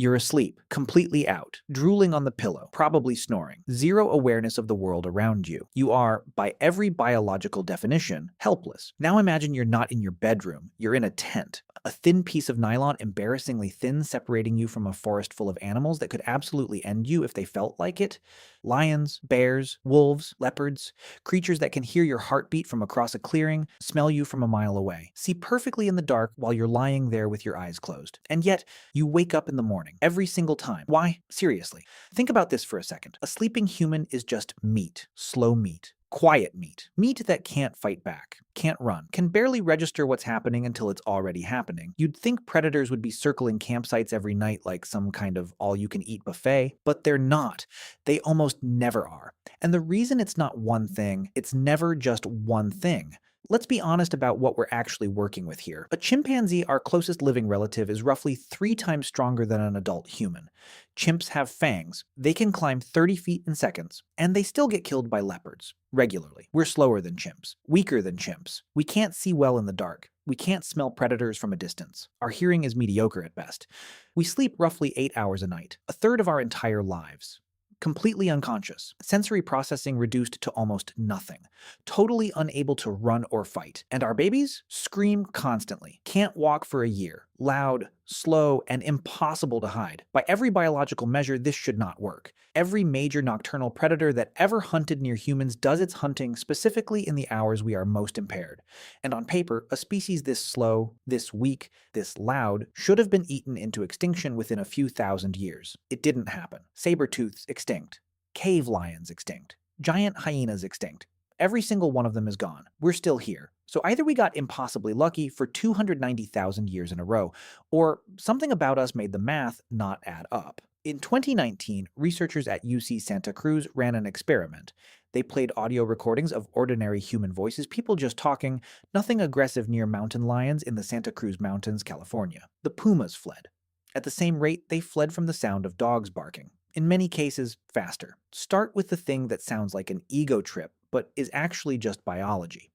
You're asleep, completely out, drooling on the pillow, probably snoring. Zero awareness of the world around you. You are, by every biological definition, helpless. Now imagine you're not in your bedroom, you're in a tent. A thin piece of nylon, embarrassingly thin, separating you from a forest full of animals that could absolutely end you if they felt like it. Lions, bears, wolves, leopards, creatures that can hear your heartbeat from across a clearing, smell you from a mile away, see perfectly in the dark while you're lying there with your eyes closed. And yet, you wake up in the morning, every single time. Why? Seriously. Think about this for a second. A sleeping human is just meat, slow meat. Quiet meat. Meat that can't fight back, can't run, can barely register what's happening until it's already happening. You'd think predators would be circling campsites every night like some kind of all-you-can-eat buffet, but they're not. They almost never are. And the reason it's not one thing, it's never just one thing. Let's be honest about what we're actually working with here. A chimpanzee, our closest living relative, is roughly 3 times stronger than an adult human. Chimps have fangs. They can climb 30 feet in seconds, and they still get killed by leopards regularly. We're slower than chimps, weaker than chimps. We can't see well in the dark. We can't smell predators from a distance. Our hearing is mediocre at best. We sleep roughly 8 hours a night, a third of our entire lives. Completely unconscious, sensory processing reduced to almost nothing, totally unable to run or fight. And our babies scream constantly, can't walk for a year, loud, slow, and impossible to hide. By every biological measure, this should not work. Every major nocturnal predator that ever hunted near humans does its hunting specifically in the hours we are most impaired. And on paper, a species this slow, this weak, this loud should have been eaten into extinction within a few thousand years. It didn't happen. Saber-tooths extinct. Cave lions extinct. Giant hyenas extinct. Every single one of them is gone. We're still here. So either we got impossibly lucky for 290,000 years in a row, or something about us made the math not add up. In 2019, researchers at UC Santa Cruz ran an experiment. They played audio recordings of ordinary human voices, people just talking, nothing aggressive near mountain lions in the Santa Cruz Mountains, California. The pumas fled. At the same rate, they fled from the sound of dogs barking. In many cases, faster. Start with the thing that sounds like an ego trip, but is actually just biology.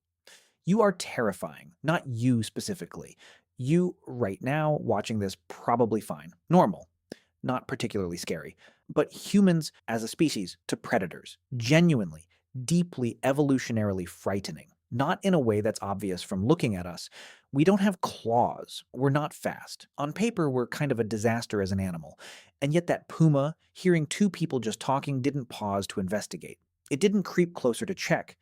You are terrifying, not you specifically. You, right now, watching this, probably fine. Normal. Not particularly scary. But humans, as a species, to predators. Genuinely, deeply evolutionarily frightening. Not in a way that's obvious from looking at us. We don't have claws. We're not fast. On paper, we're kind of a disaster as an animal. And yet that puma, hearing 2 people just talking, didn't pause to investigate. It didn't creep closer to check.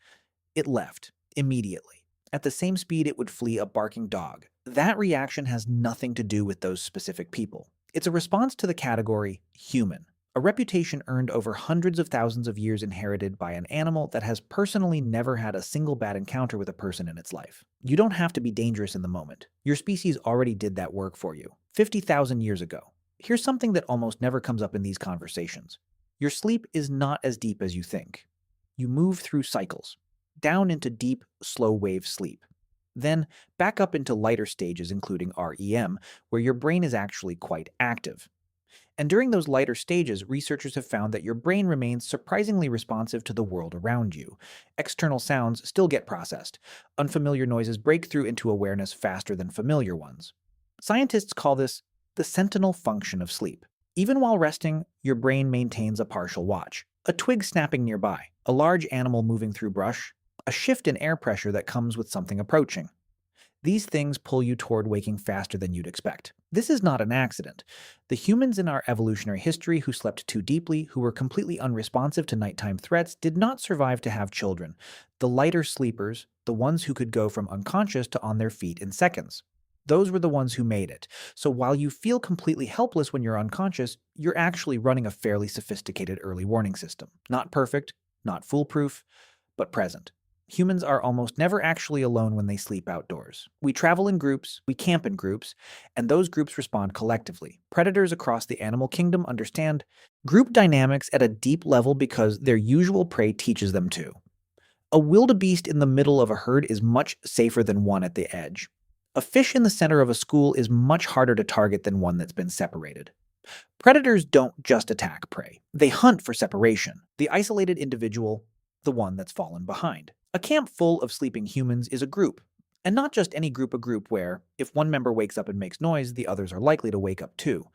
It left, immediately. At the same speed it would flee a barking dog. That reaction has nothing to do with those specific people. It's a response to the category human, a reputation earned over hundreds of thousands of years inherited by an animal that has personally never had a single bad encounter with a person in its life. You don't have to be dangerous in the moment. Your species already did that work for you, 50,000 years ago. Here's something that almost never comes up in these conversations. Your sleep is not as deep as you think. You move through cycles, down into deep, slow-wave sleep. Then back up into lighter stages including REM, where your brain is actually quite active. And during those lighter stages, researchers have found that your brain remains surprisingly responsive to the world around you. External sounds still get processed. Unfamiliar noises break through into awareness faster than familiar ones. Scientists call this the sentinel function of sleep. Even while resting, your brain maintains a partial watch. A twig snapping nearby, a large animal moving through brush, a shift in air pressure that comes with something approaching. These things pull you toward waking faster than you'd expect. This is not an accident. The humans in our evolutionary history who slept too deeply, who were completely unresponsive to nighttime threats, did not survive to have children. The lighter sleepers, the ones who could go from unconscious to on their feet in seconds. Those were the ones who made it. So while you feel completely helpless when you're unconscious, you're actually running a fairly sophisticated early warning system. Not perfect, not foolproof, but present. Humans are almost never actually alone when they sleep outdoors. We travel in groups, we camp in groups, and those groups respond collectively. Predators across the animal kingdom understand group dynamics at a deep level because their usual prey teaches them to. A wildebeest in the middle of a herd is much safer than one at the edge. A fish in the center of a school is much harder to target than one that's been separated. Predators don't just attack prey. They hunt for separation. The isolated individual, the one that's fallen behind. A camp full of sleeping humans is a group, and not just any group, a group where, if one member wakes up and makes noise, the others are likely to wake up too.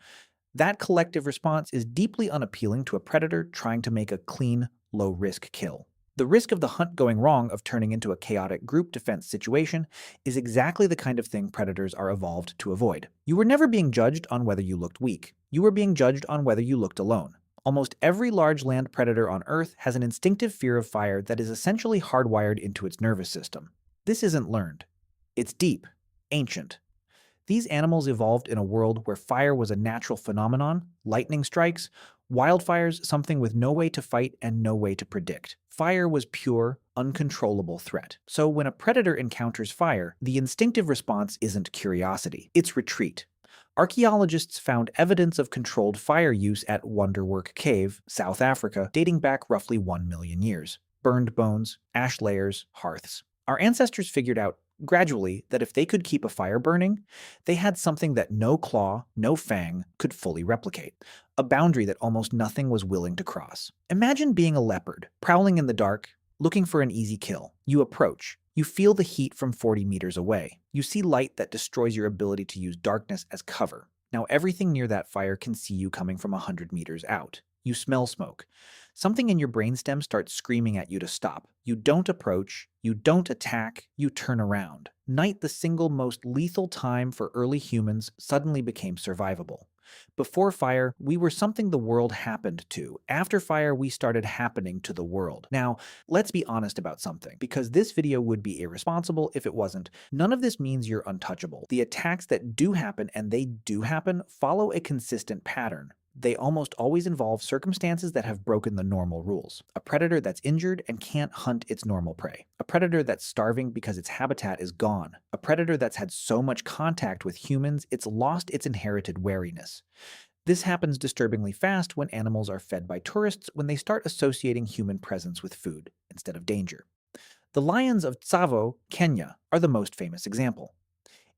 That collective response is deeply unappealing to a predator trying to make a clean, low-risk kill. The risk of the hunt going wrong, of turning into a chaotic group defense situation, is exactly the kind of thing predators are evolved to avoid. You were never being judged on whether you looked weak. You were being judged on whether you looked alone. Almost every large land predator on Earth has an instinctive fear of fire that is essentially hardwired into its nervous system. This isn't learned. It's deep, ancient. These animals evolved in a world where fire was a natural phenomenon, lightning strikes, wildfires something with no way to fight and no way to predict. Fire was pure, uncontrollable threat. So when a predator encounters fire, the instinctive response isn't curiosity, it's retreat. Archaeologists found evidence of controlled fire use at Wonderwork Cave, South Africa, dating back roughly 1 million years. Burned bones, ash layers, hearths. Our ancestors figured out gradually that if they could keep a fire burning, they had something that no claw, no fang could fully replicate, a boundary that almost nothing was willing to cross. Imagine being a leopard, prowling in the dark, looking for an easy kill. You approach. You feel the heat from 40 meters away. You see light that destroys your ability to use darkness as cover. Now everything near that fire can see you coming from 100 meters out. You smell smoke. Something in your brainstem starts screaming at you to stop. You don't approach, you don't attack, you turn around. Night, the single most lethal time for early humans, suddenly became survivable. Before fire, we were something the world happened to. After fire, we started happening to the world. Now, let's be honest about something, because this video would be irresponsible if it wasn't. None of this means you're untouchable. The attacks that do happen, and they do happen, follow a consistent pattern. They almost always involve circumstances that have broken the normal rules. A predator that's injured and can't hunt its normal prey. A predator that's starving because its habitat is gone. A predator that's had so much contact with humans it's lost its inherited wariness. This happens disturbingly fast when animals are fed by tourists when they start associating human presence with food instead of danger. The lions of Tsavo, Kenya, are the most famous example.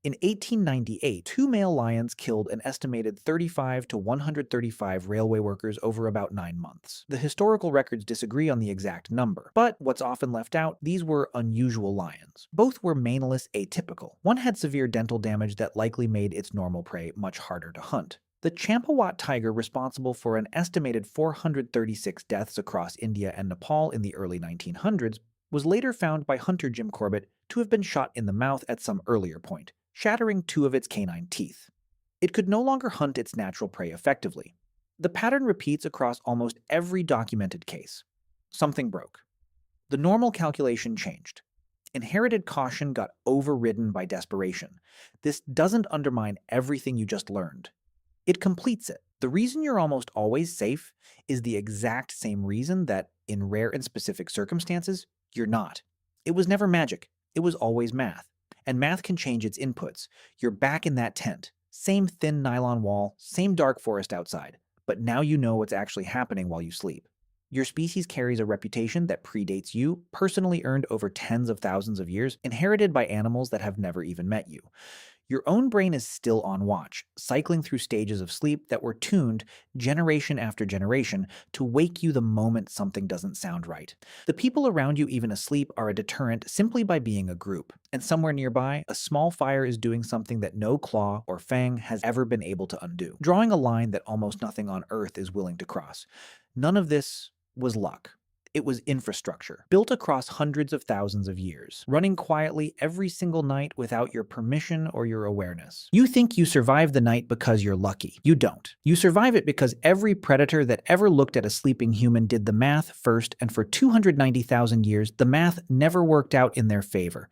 In 1898, 2 male lions killed an estimated 35 to 135 railway workers over about 9 months. The historical records disagree on the exact number, but what's often left out, these were unusual lions. Both were maneless atypical. One had severe dental damage that likely made its normal prey much harder to hunt. The Champawat tiger, responsible for an estimated 436 deaths across India and Nepal in the early 1900s, was later found by hunter Jim Corbett to have been shot in the mouth at some earlier point, shattering 2 of its canine teeth. It could no longer hunt its natural prey effectively. The pattern repeats across almost every documented case. Something broke. The normal calculation changed. Inherited caution got overridden by desperation. This doesn't undermine everything you just learned. It completes it. The reason you're almost always safe is the exact same reason that, in rare and specific circumstances, you're not. It was never magic. It was always math. And math can change its inputs. You're back in that tent. Same thin nylon wall, same dark forest outside. But now you know what's actually happening while you sleep. Your species carries a reputation that predates you, personally earned over tens of thousands of years, inherited by animals that have never even met you. Your own brain is still on watch, cycling through stages of sleep that were tuned, generation after generation, to wake you the moment something doesn't sound right. The people around you, even asleep, are a deterrent simply by being a group. And somewhere nearby, a small fire is doing something that no claw or fang has ever been able to undo, drawing a line that almost nothing on Earth is willing to cross. None of this was luck. It was infrastructure, built across hundreds of thousands of years, running quietly every single night without your permission or your awareness. You think you survive the night because you're lucky. You don't. You survive it because every predator that ever looked at a sleeping human did the math first, and for 290,000 years, the math never worked out in their favor.